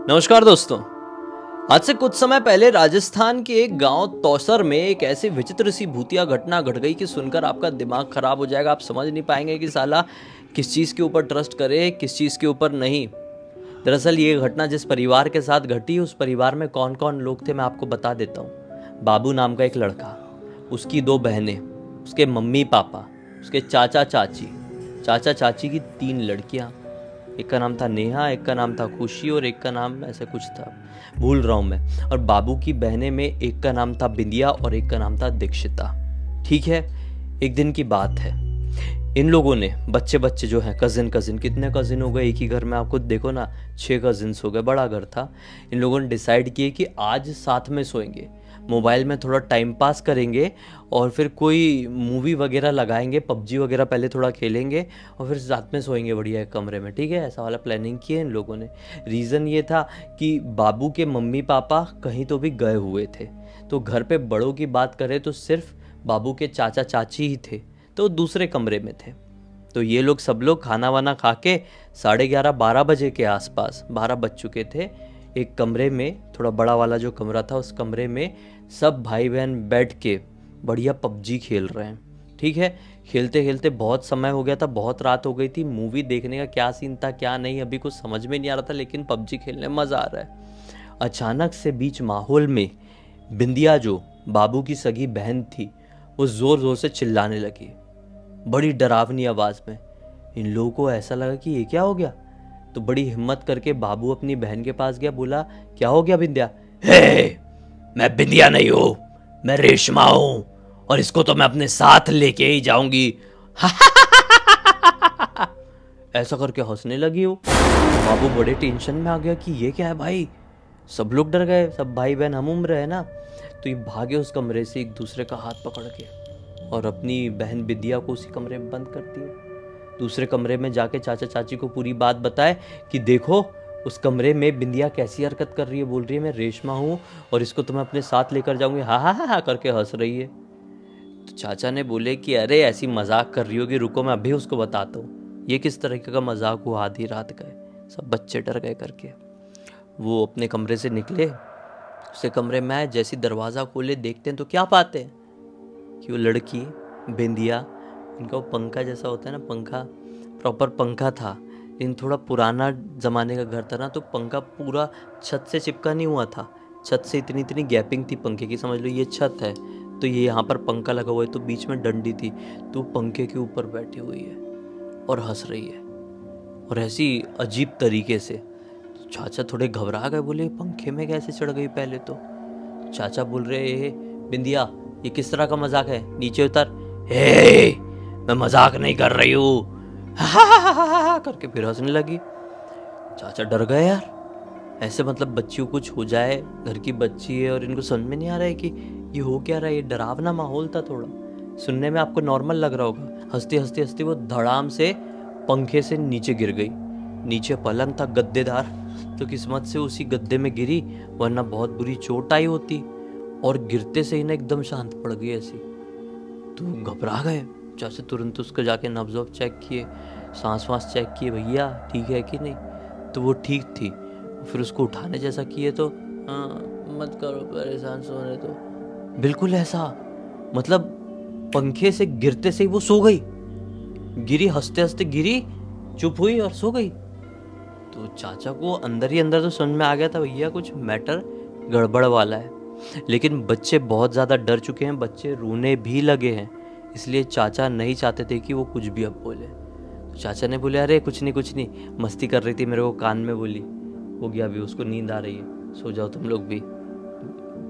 नमस्कार दोस्तों। आज से कुछ समय पहले राजस्थान के एक गांव तौसर में एक ऐसी विचित्र सी भूतिया घटना घट गई कि सुनकर आपका दिमाग खराब हो जाएगा। आप समझ नहीं पाएंगे कि साला किस चीज़ के ऊपर ट्रस्ट करे, किस चीज़ के ऊपर नहीं। दरअसल ये घटना जिस परिवार के साथ घटी, उस परिवार में कौन कौन लोग थे मैं आपको बता देता हूँ। बाबू नाम का एक लड़का, उसकी 2 बहनें, उसके मम्मी पापा, उसके चाचा चाची की 3 लड़कियाँ। एक का नाम था नेहा, एक का नाम था खुशी और एक का नाम ऐसे कुछ था, भूल रहा हूँ मैं। और बाबू की बहनें में एक का नाम था बिंदिया और एक का नाम था दीक्षिता। ठीक है, एक दिन की बात है। इन लोगों ने बच्चे जो हैं, कजिन कितने कजिन हो गए एक ही घर में, आपको देखो ना, 6 कजिन्स हो गए, बड़ा घर था। इन लोगों ने डिसाइड किए कि आज साथ में सोएंगे, मोबाइल में थोड़ा टाइम पास करेंगे और फिर कोई मूवी वगैरह लगाएंगे, पबजी वगैरह पहले थोड़ा खेलेंगे और फिर साथ में सोएंगे बढ़िया एक कमरे में। ठीक है, ऐसा वाला प्लानिंग किए इन लोगों ने। रीज़न ये था कि बाबू के मम्मी पापा कहीं तो भी गए हुए थे, तो घर पे बड़ों की बात करें तो सिर्फ बाबू के चाचा चाची ही थे, तो दूसरे कमरे में थे। तो ये लोग सब लोग खाना वाना खा के 11:30-12 बजे के आसपास, 12 बज चुके थे, एक कमरे में, थोड़ा बड़ा वाला जो कमरा था उस कमरे में सब भाई बहन बैठ के बढ़िया पबजी खेल रहे हैं। ठीक है, खेलते खेलते बहुत समय हो गया था, बहुत रात हो गई थी। मूवी देखने का क्या सीन था क्या नहीं अभी कुछ समझ में नहीं आ रहा था, लेकिन पबजी खेलने में मज़ा आ रहा है। अचानक से बीच माहौल में बिंदिया, जो बाबू की सगी बहन थी, वो ज़ोर ज़ोर से चिल्लाने लगी, बड़ी डरावनी आवाज़ में। इन लोगों को ऐसा लगा कि ये क्या हो गया, तो बड़ी हिम्मत करके बाबू अपनी बहन के पास गया, बोला क्या हो गया बिंदिया? हे, मैं बिंदिया नहीं हूं, मैं रेशमा हूं और इसको तो मैं अपने साथ लेके ही जाऊंगी। ऐसा करके हंसने लगी वो। बाबू बड़े टेंशन में आ गया कि ये क्या है भाई। सब लोग डर गए, सब भाई बहन हम उम्र है ना। तो ये भागे उस कमरे से एक दूसरे का हाथ पकड़ के और अपनी बहन बिंदिया को उसी कमरे में बंद कर दिए। दूसरे कमरे में जाके चाचा चाची को पूरी बात बताए कि देखो उस कमरे में बिंदिया कैसी हरकत कर रही है, बोल रही है मैं रेशमा हूँ और इसको तो मैं अपने साथ लेकर जाऊंगी, हा हा हा करके हंस रही है। तो चाचा ने बोले कि अरे ऐसी मजाक कर रही होगी, रुको मैं अभी उसको बताता हूँ ये किस तरीके का मजाक हुआ। आधी रात गए, सब बच्चे डर गए करके। वो अपने कमरे से निकले, उसके कमरे में आए, जैसी दरवाज़ा खोले देखते हैं तो क्या पाते हैं कि वो लड़की बिंदिया, इनका वो पंखा जैसा होता है ना, पंखा, प्रॉपर पंखा था, लेकिन थोड़ा पुराना ज़माने का घर था ना, तो पंखा पूरा छत से चिपका नहीं हुआ था। छत से इतनी गैपिंग थी पंखे की, समझ लो ये छत है तो ये यहाँ पर पंखा लगा हुआ है, तो बीच में डंडी थी, तो पंखे के ऊपर बैठी हुई है और हंस रही है और ऐसी अजीब तरीके से। तो चाचा थोड़े घबरा गए, बोले पंखे में कैसे चढ़ गई पहले तो। चाचा बोल रहे बिंदिया ये किस तरह का मजाक है, नीचे उतर। हे, मैं मजाक नहीं कर रही हूँ करके फिर हंसने लगी। चाचा डर गए यार, ऐसे मतलब बच्चियों कुछ हो जाए, घर की बच्ची है और इनको समझ में नहीं आ रहा है कि ये हो क्या रहा है। ये डरावना माहौल था, थोड़ा सुनने में आपको नॉर्मल लग रहा होगा। हंसती वो धड़ाम से पंखे से नीचे गिर गई। नीचे पलंग था गद्देदार, तो किस्मत से उसी गद्दे में गिरी, वरना बहुत बुरी चोट आई होती। और गिरते से ही ना एकदम शांत पड़ गई ऐसी। तो घबरा गए चाचा, तुरंत उसको जाके नब्ज़ वब्ज़ चेक किए, सांस वास चेक किए, भैया ठीक है कि नहीं, तो वो ठीक थी। फिर उसको उठाने जैसा किए तो हाँ मत करो परेशान, सोने तो बिल्कुल ऐसा, मतलब पंखे से गिरते से ही वो सो गई, गिरी हंसते गिरी, चुप हुई और सो गई। तो चाचा को अंदर ही अंदर तो समझ में आ गया था भैया कुछ मैटर गड़बड़ वाला है, लेकिन बच्चे बहुत ज़्यादा डर चुके हैं, बच्चे रोने भी लगे हैं, इसलिए चाचा नहीं चाहते थे कि वो कुछ भी अब बोले। तो चाचा ने बोले अरे कुछ नहीं, मस्ती कर रही थी, मेरे को कान में बोली, हो गया अभी, उसको नींद आ रही है, सो जाओ तुम लोग भी।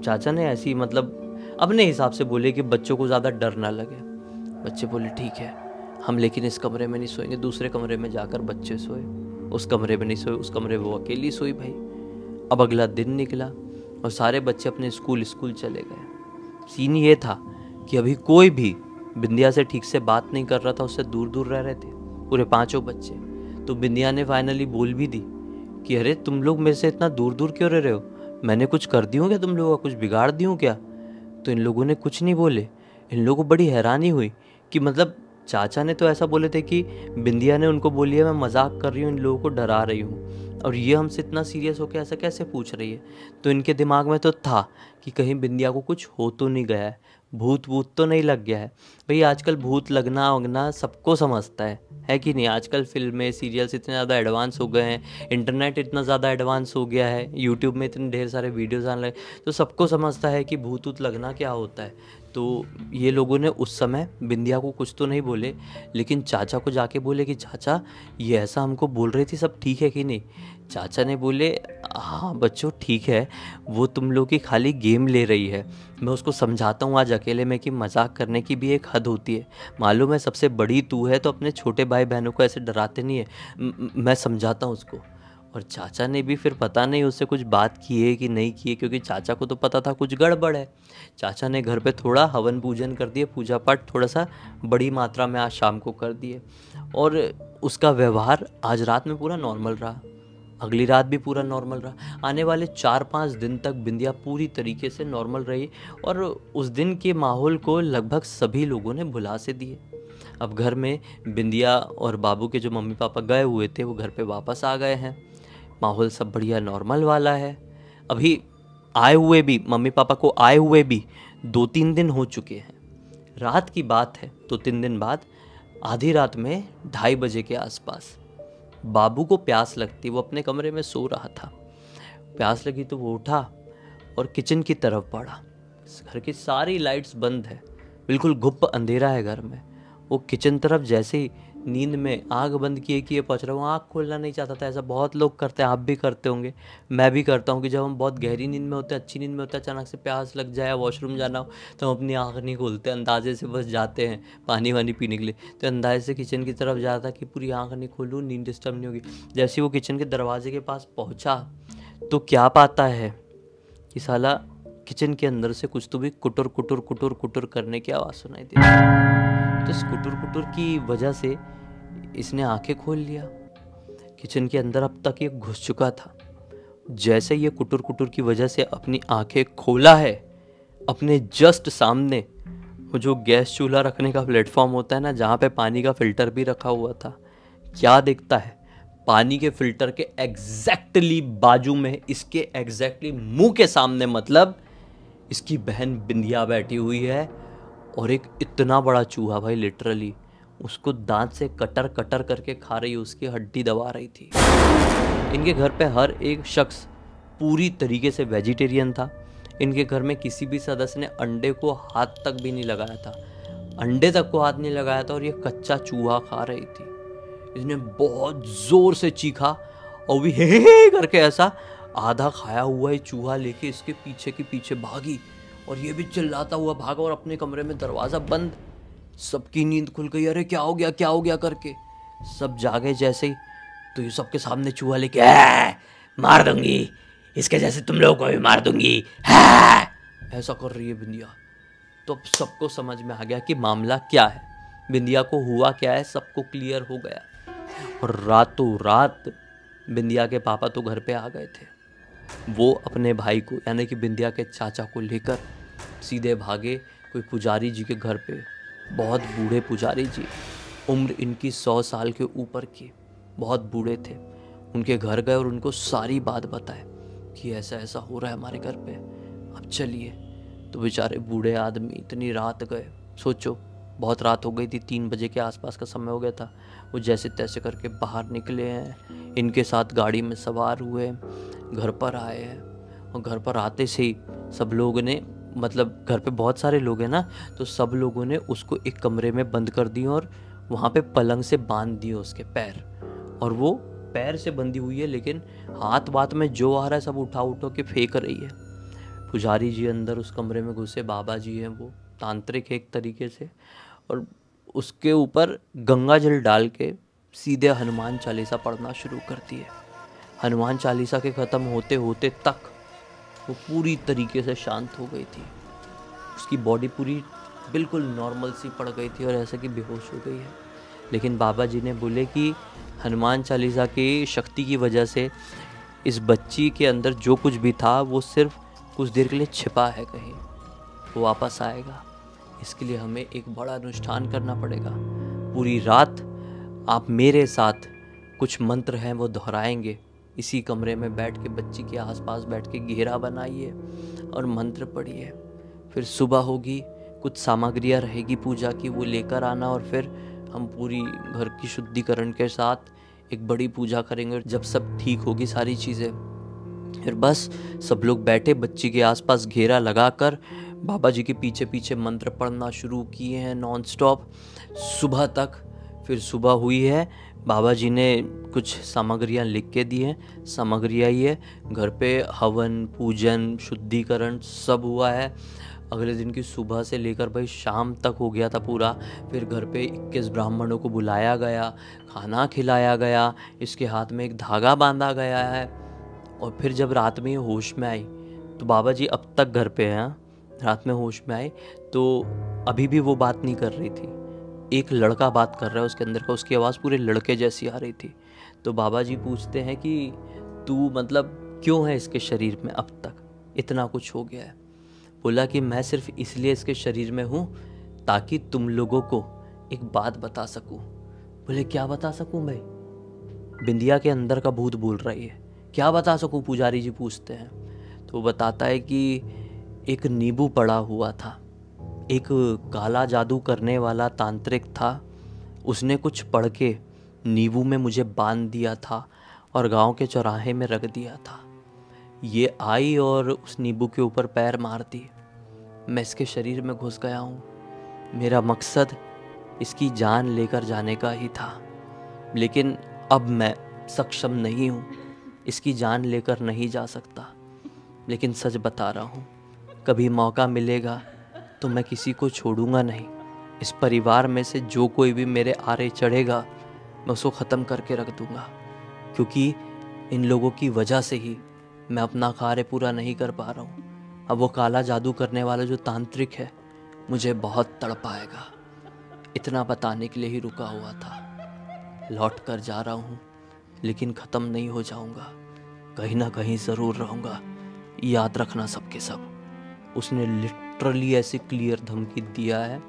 चाचा ने ऐसी मतलब अपने हिसाब से बोले कि बच्चों को ज़्यादा डर ना लगे। बच्चे बोले ठीक है हम, लेकिन इस कमरे में नहीं सोएंगे। दूसरे कमरे में जाकर बच्चे सोए, उस कमरे में नहीं सोए, उस कमरे में वो अकेली सोई भाई। अब अगला दिन निकला और सारे बच्चे अपने स्कूल चले गए। सीन ये था कि अभी कोई भी बिंदिया से ठीक से बात नहीं कर रहा था, उससे दूर रह रहे थे पूरे 5 बच्चे। तो बिंदिया ने फाइनली बोल भी दी कि अरे तुम लोग मेरे से इतना दूर क्यों रह रहे हो, मैंने कुछ कर दी हूँ क्या, तुम लोगों का कुछ बिगाड़ दी हूँ क्या? तो इन लोगों ने कुछ नहीं बोले। इन लोगों को बड़ी हैरानी हुई कि मतलब चाचा ने तो ऐसा बोले थे कि बिंदिया ने उनको बोली है मैं मजाक कर रही हूँ, इन लोगों को डरा रही हूँ, और ये हमसे इतना सीरियस होकर ऐसा कैसे पूछ रही है। तो इनके दिमाग में तो था कि कहीं बिंदिया को कुछ हो तो नहीं गया है, भूत वूत तो नहीं लग गया है। भाई आजकल भूत लगना वगना सबको समझता है कि नहीं। आजकल फिल्में सीरियल्स इतने ज़्यादा एडवांस हो गए हैं, इंटरनेट इतना ज़्यादा एडवांस हो गया है, यूट्यूब में इतने ढेर सारे वीडियोज़ आने लगे, तो सबको समझता है कि भूत वूत लगना क्या होता है। तो ये लोगों ने उस समय बिंदिया को कुछ तो नहीं बोले, लेकिन चाचा को जाके बोले कि चाचा ये ऐसा हमको बोल रही थी, सब ठीक है कि नहीं। चाचा ने बोले हाँ बच्चों ठीक है, वो तुम लोग की खाली गेम ले रही है, मैं उसको समझाता हूँ आज अकेले में कि मजाक करने की भी एक हद होती है, मालूम है सबसे बड़ी तू है तो अपने छोटे भाई बहनों को ऐसे डराते नहीं है, मैं समझाता हूँ उसको। और चाचा ने भी फिर पता नहीं उससे कुछ बात की है कि नहीं की है, क्योंकि चाचा को तो पता था कुछ गड़बड़ है। चाचा ने घर पे थोड़ा हवन पूजन कर दिए, पूजा पाठ थोड़ा सा बड़ी मात्रा में आज शाम को कर दिए, और उसका व्यवहार आज रात में पूरा नॉर्मल रहा, अगली रात भी पूरा नॉर्मल रहा। आने वाले 4-5 दिन तक बिंदिया पूरी तरीके से नॉर्मल रही, और उस दिन के माहौल को लगभग सभी लोगों ने भुला से दिए। अब घर में बिंदिया और बाबू के जो मम्मी पापा गए हुए थे वो घर पे वापस आ गए हैं, माहौल सब बढ़िया नॉर्मल वाला है। अभी आए हुए भी मम्मी पापा को आए हुए भी 2-3 दिन हो चुके हैं। रात की बात है तो 3 दिन बाद आधी रात में 2:30 बजे के आसपास बाबू को प्यास लगती, वो अपने कमरे में सो रहा था, प्यास लगी तो वो उठा और किचन की तरफ बढ़ा। घर की सारी लाइट्स बंद है, बिल्कुल गुप्त अंधेरा है घर में। वो किचन तरफ जैसे ही नींद में आँख बंद किए पहुँच रहा हूँ, आँख खोलना नहीं चाहता था। ऐसा बहुत लोग करते हैं, आप भी करते होंगे, मैं भी करता हूँ कि जब हम बहुत गहरी नींद में होते हैं, अच्छी नींद में होते हैं, अचानक से प्यास लग जाए, वॉशरूम जाना हो, तो हम अपनी आँख नहीं खोलते, अंदाजे से बस जाते हैं पानी वानी पीने के लिए। तो अंदाजे से किचन की तरफ जाता कि पूरी आँख नहीं खोलूँ, नींद डिस्टर्ब नहीं होगी। जैसे वो किचन के दरवाजे के पास पहुँचा तो क्या पाता है कि साला किचन के अंदर से कुछ तो भी कुटुर कुटुर कुटुर कुटुर करने की आवाज़ सुनाई दी। तो इस कुटुर कुटुर की वजह से इसने आंखें खोल लिया। किचन के अंदर अब तक ये घुस चुका था। जैसे ये कुटुर कुटुर की वजह से अपनी आंखें खोला है, अपने जस्ट सामने वो जो गैस चूल्हा रखने का प्लेटफॉर्म होता है ना, जहाँ पे पानी का फिल्टर भी रखा हुआ था, क्या दिखता है? पानी के फिल्टर के एग्जैक्टली बाजू में, इसके एग्जैक्टली मुंह के सामने, मतलब इसकी बहन बिंदिया बैठी हुई है, और एक इतना बड़ा चूहा भाई लिटरली उसको दांत से कटर कटर करके खा रही, उसकी हड्डी दबा रही थी। इनके घर पे हर एक शख्स पूरी तरीके से वेजिटेरियन था। इनके घर में किसी भी सदस्य ने अंडे को हाथ तक भी नहीं लगाया था, अंडे तक को हाथ नहीं लगाया था, और ये कच्चा चूहा खा रही थी। इसने बहुत जोर से चीखा और भी हे करके ऐसा आधा खाया हुआ ही चूहा लेके इसके पीछे के पीछे भागी, और ये भी चिल्लाता हुआ भागा, और अपने कमरे में दरवाज़ा बंद। सबकी नींद खुल गई, अरे क्या हो गया करके सब जागे जैसे ही, तो ये सबके सामने चूहा लेके मार दूंगी, इसके जैसे तुम लोगों को भी मार दूंगी, ऐसा कर रही है बिंदिया। तो अब सबको समझ में आ गया कि मामला क्या है, बिंदिया को हुआ क्या है, सबको क्लियर हो गया। और रातों रात बिंदिया के पापा तो घर पे आ गए थे। वो अपने भाई को यानी कि बिंदिया के चाचा को लेकर सीधे भागे कोई पुजारी जी के घर पे। बहुत बूढ़े पुजारी जी, उम्र इनकी 100 साल के ऊपर की, बहुत बूढ़े थे। उनके घर गए और उनको सारी बात बताए कि ऐसा ऐसा हो रहा है हमारे घर पे, अब चलिए। तो बेचारे बूढ़े आदमी इतनी रात गए, सोचो बहुत रात हो गई थी, 3 बजे के आसपास का समय हो गया था। वो जैसे तैसे करके बाहर निकले हैं, इनके साथ गाड़ी में सवार हुए, घर पर आए हैं। और घर पर आते से ही सब लोगों ने, मतलब घर पे बहुत सारे लोग हैं ना, तो सब लोगों ने उसको एक कमरे में बंद कर दिया और वहाँ पे पलंग से बांध दिए उसके पैर। और वो पैर से बंधी हुई है, लेकिन हाथ बात में जो आ रहा है सब उठा के फेंक रही है। पुजारी जी अंदर उस कमरे में घुसे, बाबा जी हैं, वो तांत्रिक है एक तरीके से, और उसके ऊपर गंगा जल डाल के सीधे हनुमान चालीसा पढ़ना शुरू कर दिए। हनुमान चालीसा के ख़त्म होते होते तक वो पूरी तरीके से शांत हो गई थी। उसकी बॉडी पूरी बिल्कुल नॉर्मल सी पड़ गई थी और ऐसा कि बेहोश हो गई है। लेकिन बाबा जी ने बोले कि हनुमान चालीसा की शक्ति की वजह से इस बच्ची के अंदर जो कुछ भी था वो सिर्फ कुछ देर के लिए छिपा है, कहीं वो वापस आएगा। इसके लिए हमें एक बड़ा अनुष्ठान करना पड़ेगा। पूरी रात आप मेरे साथ कुछ मंत्र हैं वो दोहराएंगे। इसी कमरे में बैठ के बच्ची के आसपास बैठ के घेरा बनाइए और मंत्र पढ़िए। फिर सुबह होगी, कुछ सामग्रियाँ रहेगी पूजा की, वो लेकर आना और फिर हम पूरी घर की शुद्धिकरण के साथ एक बड़ी पूजा करेंगे। जब सब ठीक होगी सारी चीज़ें, फिर बस सब लोग बैठे बच्ची के आसपास घेरा लगाकर बाबा जी के पीछे पीछे मंत्र पढ़ना शुरू किए हैं नॉन स्टॉप सुबह तक। फिर सुबह हुई है, बाबा जी ने कुछ सामग्रियाँ लिख के दी हैं। सामग्रियाँ ये घर पे हवन, पूजन, शुद्धिकरण सब हुआ है। अगले दिन की सुबह से लेकर भाई शाम तक हो गया था पूरा। फिर घर पे 21 ब्राह्मणों को बुलाया गया, खाना खिलाया गया, इसके हाथ में एक धागा बांधा गया है। और फिर जब रात में ये होश में आई तो बाबा जी अब तक घर पे हैं। रात में होश में आए तो अभी भी वो बात नहीं कर रही थी। एक लड़का बात कर रहा है उसके अंदर का, उसकी आवाज़ पूरे लड़के जैसी आ रही थी। तो बाबा जी पूछते हैं कि तू मतलब क्यों है इसके शरीर में, अब तक इतना कुछ हो गया है। बोला कि मैं सिर्फ इसलिए इसके शरीर में हूँ ताकि तुम लोगों को एक बात बता सकूँ। बोले क्या बता सकूँ भाई? बिंदिया के अंदर का भूत बोल रही है, क्या बता सकूँ? पुजारी जी पूछते हैं। तो वो बताता है कि एक नींबू पड़ा हुआ था, एक काला जादू करने वाला तांत्रिक था, उसने कुछ पढ़ के नींबू में मुझे बांध दिया था और गांव के चौराहे में रख दिया था। ये आई और उस नींबू के ऊपर पैर मार दी। मैं इसके शरीर में घुस गया हूँ। मेरा मकसद इसकी जान लेकर जाने का ही था, लेकिन अब मैं सक्षम नहीं हूँ, इसकी जान लेकर नहीं जा सकता। लेकिन सच बता रहा हूँ, कभी मौका मिलेगा तो मैं किसी को छोड़ूंगा नहीं। इस परिवार में से जो कोई भी मेरे आरे चढ़ेगा मैं उसको ख़त्म करके रख दूंगा, क्योंकि इन लोगों की वजह से ही मैं अपना कार्य पूरा नहीं कर पा रहा हूँ। अब वो काला जादू करने वाला जो तांत्रिक है मुझे बहुत तड़पाएगा। इतना बताने के लिए ही रुका हुआ था। लौट कर जा रहा हूँ, लेकिन ख़त्म नहीं हो जाऊँगा, कहीं ना कहीं ज़रूर रहूँगा, याद रखना सबके सब। उसने लिटरली ऐसे क्लियर धमकी दिया है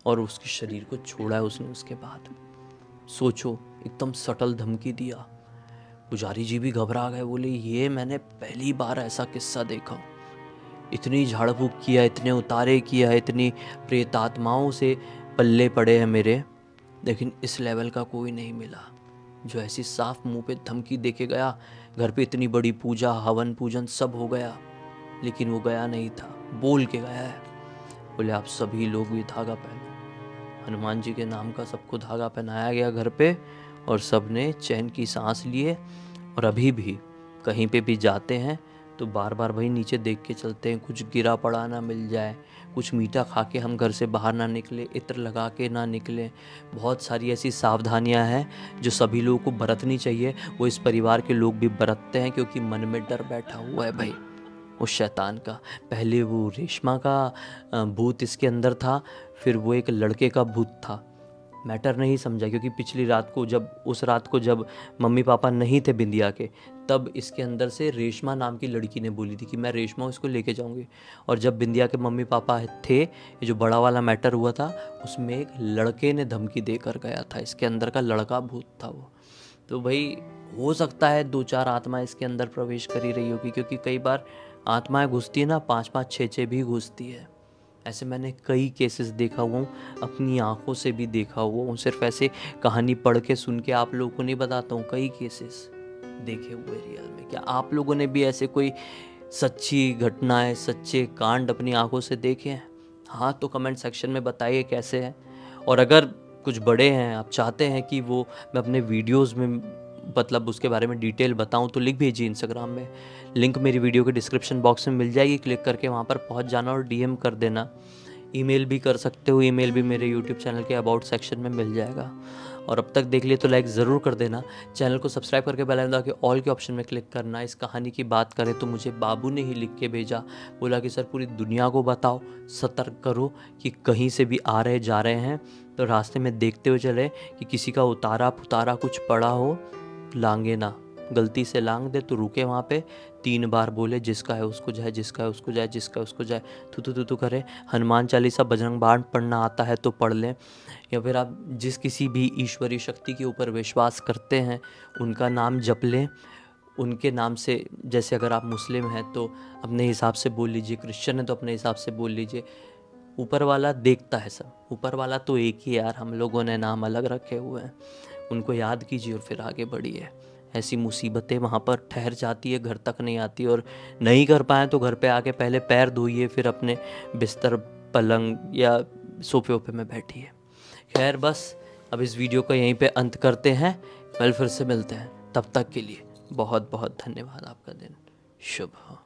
और उसके शरीर को छोड़ा है उसने। उसके बाद सोचो, एकदम सटल धमकी दिया। पुजारी जी भी घबरा गए, बोले ये मैंने पहली बार ऐसा किस्सा देखा। इतनी झाड़ फूक किया, इतने उतारे किया, इतनी प्रेतात्माओं से पल्ले पड़े हैं मेरे, लेकिन इस लेवल का कोई नहीं मिला जो ऐसी साफ मुंह पे धमकी दे के गया। घर पे इतनी बड़ी पूजा, हवन पूजन सब हो गया, लेकिन वो गया नहीं था, बोल के गया है। बोले आप सभी लोग भी धागा पहनो। हनुमान जी के नाम का सबको धागा पहनाया गया घर पे, और सब ने चैन की सांस लिए। और अभी भी कहीं पे भी जाते हैं तो बार बार भाई नीचे देख के चलते हैं, कुछ गिरा पड़ा ना मिल जाए, कुछ मीठा खा के हम घर से बाहर ना निकले, इत्र लगा के ना निकले। बहुत सारी ऐसी सावधानियां हैं जो सभी लोगों को बरतनी चाहिए। वो इस परिवार के लोग भी बरतते हैं, क्योंकि मन में डर बैठा हुआ है भाई उस शैतान का। पहले वो रेशमा का भूत इसके अंदर था, फिर वो एक लड़के का भूत था। मैटर नहीं समझा, क्योंकि पिछली रात को उस रात को जब मम्मी पापा नहीं थे बिंदिया के, तब इसके अंदर से रेशमा नाम की लड़की ने बोली थी कि मैं रेशमा इसको लेके जाऊंगी। और जब बिंदिया के मम्मी पापा थे, ये जो बड़ा वाला मैटर हुआ था, उसमें एक लड़के ने धमकी देकर गया था। इसके अंदर का लड़का भूत था वो। तो भाई हो सकता है 2-4 आत्मा इसके अंदर प्रवेश कर ही रही होगी, क्योंकि कई बार आत्माएं घुसती है ना, 5-5, 6-6 भी घुसती है। ऐसे मैंने कई केसेस देखा हुआ हूँ, अपनी आंखों से भी देखा हुआ हूँ, सिर्फ ऐसे कहानी पढ़ के सुन के आप लोगों को नहीं बताता हूँ, कई केसेस देखे हुए रियल में। क्या आप लोगों ने भी ऐसे कोई सच्ची घटनाएं, सच्चे कांड अपनी आंखों से देखे हैं? हाँ तो कमेंट सेक्शन में बताइए कैसे हैं। और अगर कुछ बड़े हैं, आप चाहते हैं कि वो मैं अपने वीडियोज़ में मतलब उसके बारे में डिटेल बताऊं, तो लिख भेजिए इंस्टाग्राम में। लिंक मेरी वीडियो के डिस्क्रिप्शन बॉक्स में मिल जाएगी, क्लिक करके वहां पर पहुंच जाना और डीएम कर देना। ईमेल भी कर सकते हो, ईमेल भी मेरे यूट्यूब चैनल के अबाउट सेक्शन में मिल जाएगा। और अब तक देख लिए तो लाइक ज़रूर कर देना, चैनल को सब्सक्राइब करके बेल आइकन दबा के ऑल के ऑप्शन में क्लिक करना। इस कहानी की बात करें तो मुझे बाबू ने ही लिख के भेजा, बोला कि सर पूरी दुनिया को बताओ, सतर्क करो कि कहीं से भी आ रहे जा रहे हैं तो रास्ते में देखते हुए चले कि किसी का उतारा पुतारा कुछ पड़ा हो, लांगे ना, गलती से लांग दे तो रुके वहाँ पे, 3 बार बोले जिसका है उसको जाए, जिसका है उसको जाए, जिसका है उसको जाए, तू करे। हनुमान चालीसा बजरंग बाण पढ़ना आता है तो पढ़ लें, या फिर आप जिस किसी भी ईश्वरीय शक्ति के ऊपर विश्वास करते हैं उनका नाम जप लें, उनके नाम से। जैसे अगर आप मुस्लिम हैं तो अपने हिसाब से बोल लीजिए, क्रिश्चियन है तो अपने हिसाब से बोल लीजिए। ऊपर वाला देखता है सब, ऊपर वाला तो एक ही यार, हम लोगों ने नाम अलग रखे हुए हैं। उनको याद कीजिए और फिर आगे बढ़िए। ऐसी मुसीबतें वहाँ पर ठहर जाती है, घर तक नहीं आती। और नहीं कर पाएँ तो घर पे आके पहले पैर धोइए, फिर अपने बिस्तर, पलंग या सोफे वोफे में बैठिए। खैर बस अब इस वीडियो को यहीं पे अंत करते हैं, कल फिर से मिलते हैं। तब तक के लिए बहुत बहुत धन्यवाद। आपका दिन शुभ हो।